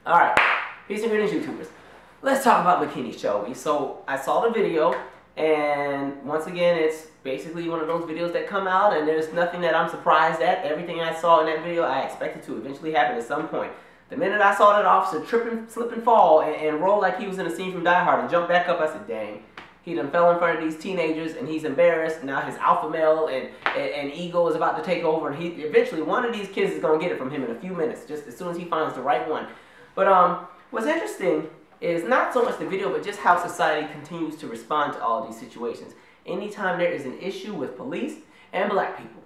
Alright, peace and greetings, YouTubers. Let's talk about bikini, shall we? So, I saw the video, and once again, it's basically one of those videos that come out, and there's nothing that I'm surprised at. Everything I saw in that video, I expected to eventually happen at some point. The minute I saw that officer trip and slip and fall and roll like he was in a scene from Die Hard and jump back up, I said, dang. He done fell in front of these teenagers, and he's embarrassed. Now his alpha male and ego is about to take over, and he eventually, one of these kids is going to get it from him in a few minutes, just as soon as he finds the right one. But what's interesting is not so much the video, but just how society continues to respond to all of these situations. Anytime there is an issue with police and black people,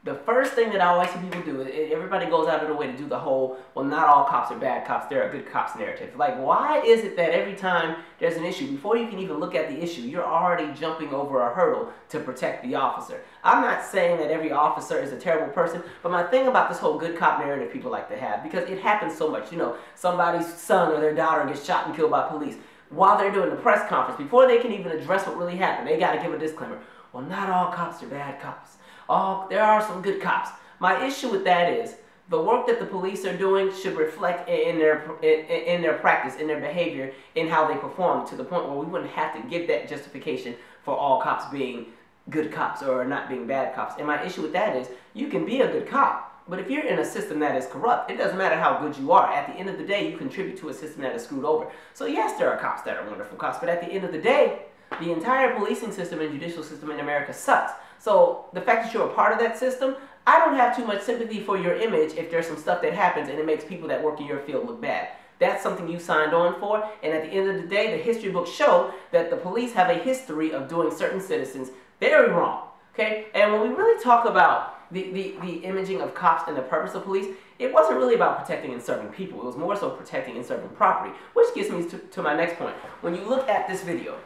the first thing that I always see people do is everybody goes out of their way to do the whole, well, not all cops are bad cops, there are good cops narrative. Like, why is it that every time there's an issue, before you can even look at the issue, you're already jumping over a hurdle to protect the officer? I'm not saying that every officer is a terrible person, but my thing about this whole good cop narrative people like to have, because it happens so much, you know, somebody's son or their daughter gets shot and killed by police. While they're doing the press conference, before they can even address what really happened, they got to give a disclaimer. Well, not all cops are bad cops. Oh, there are some good cops. My issue with that is the work that the police are doing should reflect in their practice, in their behavior, in how they perform, to the point where we wouldn't have to give that justification for all cops being good cops or not being bad cops. And my issue with that is you can be a good cop, but if you're in a system that is corrupt, it doesn't matter how good you are. At the end of the day, you contribute to a system that is screwed over. So yes, there are cops that are wonderful cops, but at the end of the day, the entire policing system and judicial system in America sucks. So the fact that you're a part of that system, I don't have too much sympathy for your image if there's some stuff that happens and it makes people that work in your field look bad. That's something you signed on for, and at the end of the day, the history books show that the police have a history of doing certain citizens very wrong. Okay? And when we really talk about the imaging of cops and the purpose of police, it wasn't really about protecting and serving people. It was more so protecting and serving property, which gets me to my next point. When you look at this video,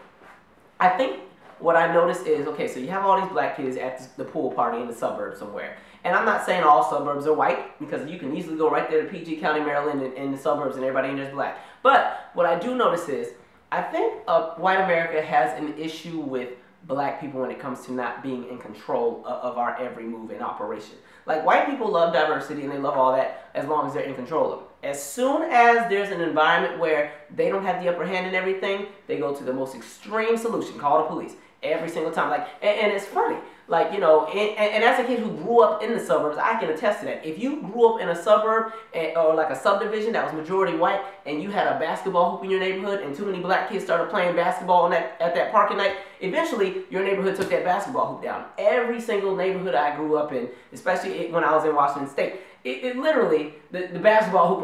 I think what I noticed is, okay, so you have all these black kids at the pool party in the suburbs somewhere. And I'm not saying all suburbs are white, because you can easily go right there to PG County, Maryland, in the suburbs, and everybody in there is black. But what I do notice is, I think white America has an issue with black people when it comes to not being in control of our every move and operation. Like, white people love diversity and they love all that as long as they're in control of it. As soon as there's an environment where they don't have the upper hand in everything, they go to the most extreme solution, call the police. Every single time. Like, and it's funny. Like, you know, and as a kid who grew up in the suburbs, I can attest to that. If you grew up in a suburb or like a subdivision that was majority white, and you had a basketball hoop in your neighborhood, and too many black kids started playing basketball at that park at night, eventually your neighborhood took that basketball hoop down. Every single neighborhood I grew up in, especially when I was in Washington State, it literally, the basketball hoop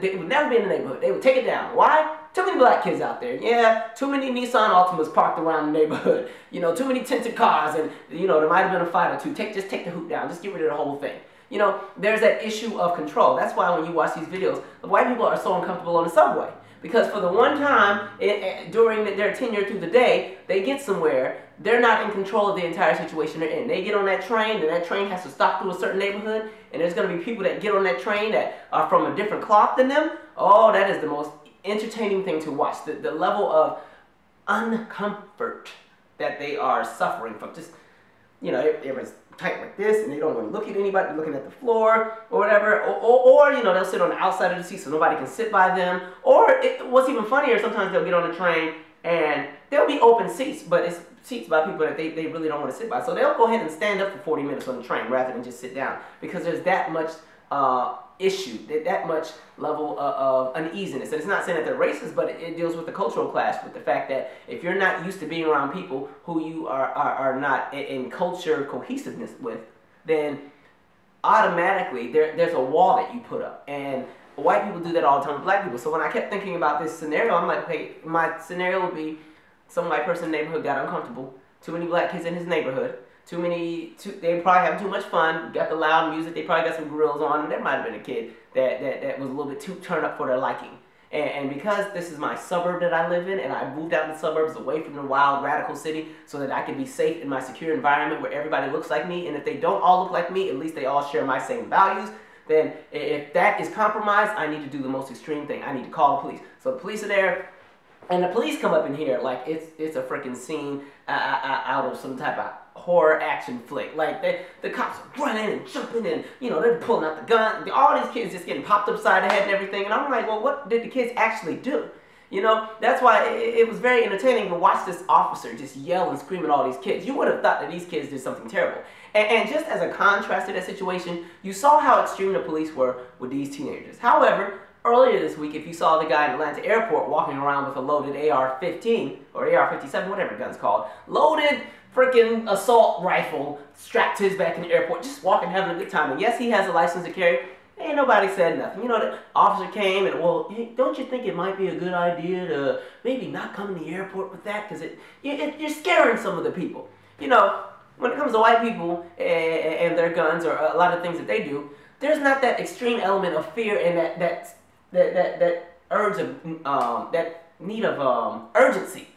it would never be in the neighborhood. They would take it down. Why? Too many black kids out there. Yeah, too many Nissan Altimas parked around the neighborhood. You know, too many tinted cars, and, you know, there might have been a fight or two. Just take the hoop down. Just get rid of the whole thing. You know, there's that issue of control. That's why when you watch these videos, the white people are so uncomfortable on the subway. Because for the one time during their tenure through the day, they get somewhere, they're not in control of the entire situation they're in. They get on that train, and that train has to stop through a certain neighborhood, and there's going to be people that get on that train that are from a different cloth than them. Oh, that is the most entertaining thing to watch. The level of uncomfort that they are suffering from. Just, you know, everyone's tight like this, and they don't want to look at anybody, looking at the floor or whatever, or you know, they'll sit on the outside of the seat so nobody can sit by them. Or what's even funnier, sometimes they'll get on the train and there'll be open seats, but it's seats by people that they really don't want to sit by. So they'll go ahead and stand up for 40 minutes on the train rather than just sit down, because there's that much issue, that much level of uneasiness. And it's not saying that they're racist, but it deals with the cultural clash, with the fact that if you're not used to being around people who you are not in culture cohesiveness with, then automatically there's a wall that you put up. And white people do that all the time with black people. So when I kept thinking about this scenario, I'm like, hey, my scenario would be some white person in the neighborhood got uncomfortable, too many black kids in his neighborhood, they probably having too much fun, got the loud music, they probably got some grills on, and there might have been a kid that was a little bit too turned up for their liking. And because this is my suburb that I live in, and I moved out in the suburbs away from the wild, radical city so that I can be safe in my secure environment where everybody looks like me, and if they don't all look like me, at least they all share my same values, then if that is compromised, I need to do the most extreme thing. I need to call the police. So the police are there, and the police come up in here like it's a freaking scene out of some type of horror action flick. Like the cops are running and jumping and they're pulling out the gun. All these kids just getting popped upside the head and everything. And I'm like, well, what did the kids actually do? That's why it was very entertaining to watch this officer just yell and scream at all these kids. You would have thought that these kids did something terrible. And just as a contrast to that situation, you saw how extreme the police were with these teenagers. However, earlier this week, if you saw the guy in Atlanta airport walking around with a loaded AR-15 or AR-57, whatever the gun's called, loaded freaking assault rifle strapped to his back in the airport, just walking, having a good time. And yes, he has a license to carry. Ain't nobody said nothing. The officer came and, well, hey, don't you think it might be a good idea to maybe not come in the airport with that? Because you're scaring some of the people. When it comes to white people and their guns or a lot of things that they do, there's not that extreme element of fear and that urge of that need of urgency.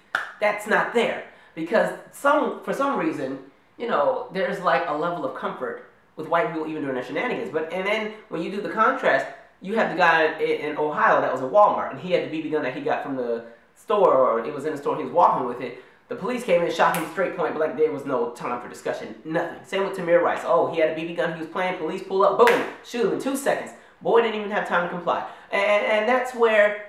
That's not there because for some reason, there's like a level of comfort with white people even doing their shenanigans. And then when you do the contrast, you have the guy in Ohio that was at Walmart and he had the BB gun that he got from the store, or it was in the store, he was walking with it. The police came in and shot him straight point blank. There was no time for discussion. Nothing. Same with Tamir Rice. Oh, he had a BB gun. He was playing. Police pull up. Boom. Shoot him in 2 seconds. Boy didn't even have time to comply. And that's where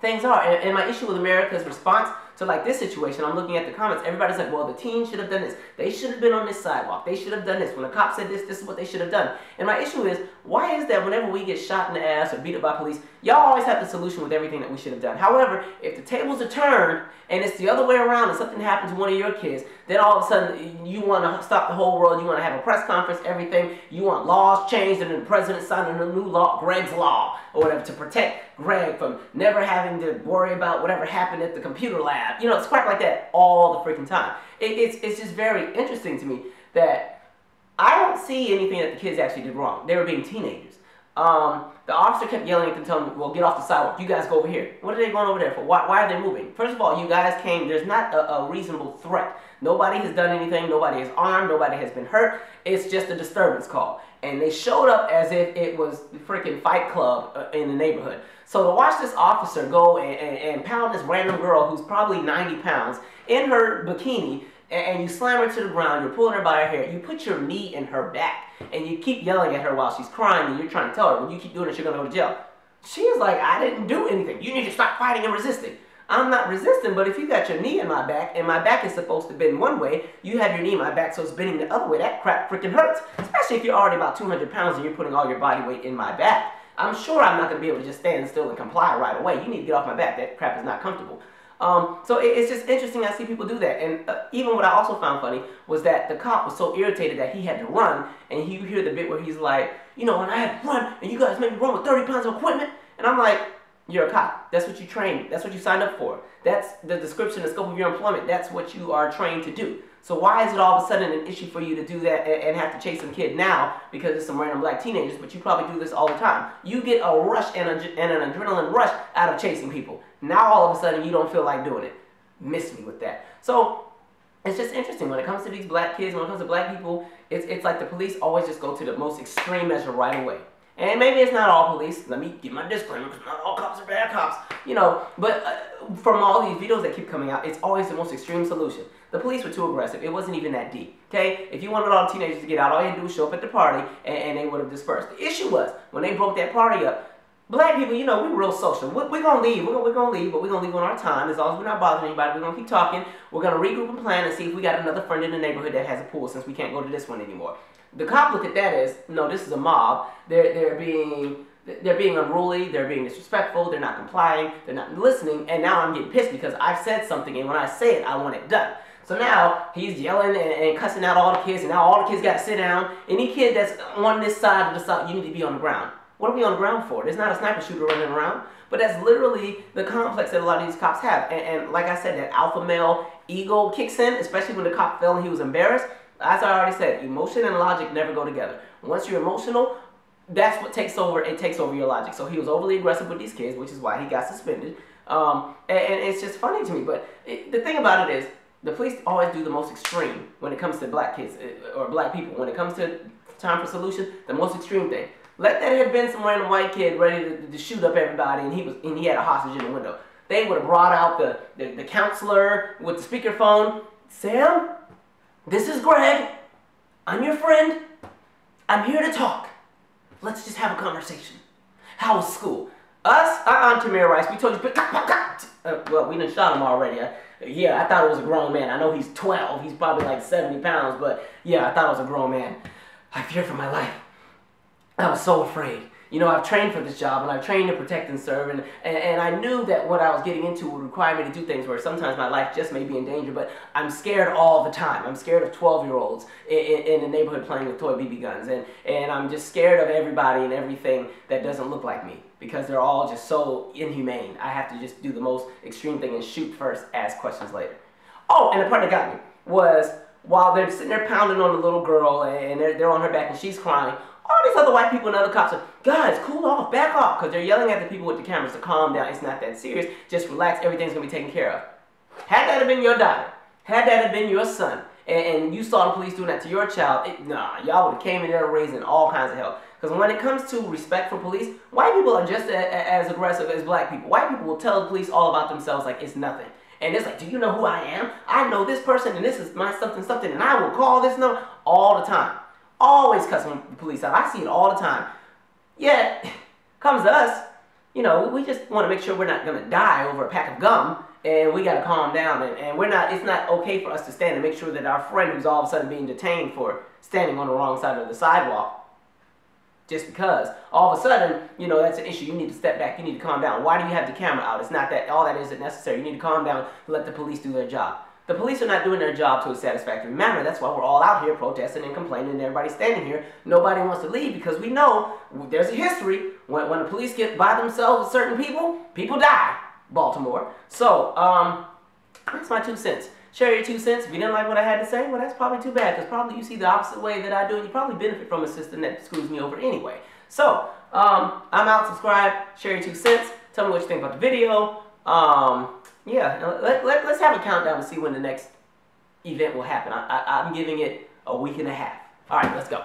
things are. And my issue with America's response to like this situation, I'm looking at the comments. Everybody's like, well, the teen should have done this. They should have been on this sidewalk. They should have done this. When the cop said this, this is what they should have done. And my issue is, why is that whenever we get shot in the ass or beat up by police, y'all always have the solution with everything that we should have done? However, if the tables are turned and it's the other way around and something happens to one of your kids, then all of a sudden you want to stop the whole world. You want to have a press conference, everything. You want laws changed and then the president signing a new law, Greg's Law, or whatever, to protect Greg from never having to worry about whatever happened at the computer lab. It's crap like that all the freaking time. It's just very interesting to me that I don't see anything that the kids actually did wrong. They were being teenagers. The officer kept yelling at them, telling them, well, get off the sidewalk. You guys go over here. What are they going over there for? Why are they moving? First of all, you guys came. There's not a reasonable threat. Nobody has done anything. Nobody is armed. Nobody has been hurt. It's just a disturbance call. And they showed up as if it was the freaking Fight Club in the neighborhood. So to watch this officer go and pound this random girl who's probably 90 pounds in her bikini, and you slam her to the ground, you're pulling her by her hair, you put your knee in her back, and you keep yelling at her while she's crying, and you're trying to tell her, when you keep doing this, you're going to go to jail. She is like, I didn't do anything. You need to stop fighting and resisting. I'm not resisting, but if you got your knee in my back, and my back is supposed to bend one way, you have your knee in my back, so it's bending the other way, that crap freaking hurts. Especially if you're already about 200 pounds and you're putting all your body weight in my back. I'm sure I'm not going to be able to just stand still and comply right away. You need to get off my back. That crap is not comfortable. So it's just interesting I see people do that. And even what I also found funny was that the cop was so irritated that he had to run. And you hear the bit where he's like, and I had to run, and you guys made me run with 30 pounds of equipment. And I'm like, you're a cop. That's what you trained. That's what you signed up for. That's the description, the scope of your employment. That's what you are trained to do. So why is it all of a sudden an issue for you to do that and have to chase some kid now because it's some random black teenagers, but you probably do this all the time? You get a rush and an adrenaline rush out of chasing people. Now all of a sudden you don't feel like doing it. Miss me with that. So it's just interesting when it comes to these black kids, when it comes to black people, it's like the police always just go to the most extreme measure right away. And maybe it's not all police. Let me give my disclaimer, because not all cops are bad cops. But from all these videos that keep coming out, it's always the most extreme solution. The police were too aggressive. It wasn't even that deep. Okay? If you wanted all the teenagers to get out, all you had to do was show up at the party, and they would have dispersed. The issue was, when they broke that party up, black people, we're real social. We're going to leave. We're going to leave, but we're going to leave on our time. As long as we're not bothering anybody, we're going to keep talking. We're going to regroup and plan and see if we got another friend in the neighborhood that has a pool, since we can't go to this one anymore. The cop looked at that as, no, this is a mob. They're being unruly, they're being disrespectful, they're not complying, they're not listening, and now I'm getting pissed because I've said something, and when I say it, I want it done. So now he's yelling and cussing out all the kids, and now all the kids got to sit down. Any kid that's on this side of the side, you need to be on the ground. What are we on the ground for? There's not a sniper shooter running around, but that's literally the complex that a lot of these cops have. And like I said, that alpha male ego kicks in, especially when the cop fell and he was embarrassed. As I already said, emotion and logic never go together. Once you're emotional, that's what takes over. It takes over your logic. So he was overly aggressive with these kids, which is why he got suspended. And it's just funny to me. But the thing about it is, the police always do the most extreme when it comes to black kids or black people. When it comes to time for solution, the most extreme thing. Let that have been some random white kid ready to shoot up everybody, and he had a hostage in the window. They would have brought out the counselor with the speakerphone. Sam, This is Greg. I'm your friend. I'm here to talk. Let's just have a conversation. How was school? Us? I'm Tamir Rice. We told you. Well, we done shot him already. Yeah, I thought it was a grown man. I know he's 12. He's probably like 70 pounds, but yeah, I thought it was a grown man. I feared for my life. I was so afraid. You know, I've trained for this job, and I've trained to protect and serve, and I knew that what I was getting into would require me to do things where sometimes my life just may be in danger, but I'm scared all the time. I'm scared of 12-year-olds in the neighborhood playing with toy BB guns, and I'm just scared of everybody and everything that doesn't look like me, because they're all just so inhumane. I have to just do the most extreme thing and shoot first, ask questions later. Oh, and the part that got me was while they're sitting there pounding on the little girl, and they're on her back, and she's crying, all these other white people and other cops are, guys, cool off, back off, because they're yelling at the people with the cameras to calm down. It's not that serious. Just relax. Everything's going to be taken care of. Had that have been your daughter, had that have been your son, and you saw the police doing that to your child, nah, y'all would have came in there raising all kinds of hell. Because when it comes to respect for police, white people are just as aggressive as black people. White people will tell the police all about themselves like it's nothing. And it's like, do you know who I am? I know this person, and this is my something, something, and I will call this number all the time. Always cussing the police out. I see it all the time. Yet, comes to us, you know, we just want to make sure we're not going to die over a pack of gum, and we got to calm down, and it's not okay for us to stand and make sure that our friend who's all of a sudden being detained for standing on the wrong side of the sidewalk, just because all of a sudden, you know, that's an issue. You need to step back. You need to calm down. Why do you have the camera out? It's not that all that isn't necessary. You need to calm down and let the police do their job. The police are not doing their job to a satisfactory manner. That's why we're all out here protesting and complaining, and everybody's standing here. Nobody wants to leave because we know there's a history. When the police get by themselves with certain people, people die. Baltimore. So, that's my 2 cents. Share your 2 cents. If you didn't like what I had to say, well, that's probably too bad, because probably you see the opposite way that I do, and you probably benefit from a system that screws me over anyway. So, I'm out. Subscribe. Share your 2 cents. Tell me what you think about the video. Yeah, let's have a countdown to see when the next event will happen. I'm giving it a week and a half. All right, let's go.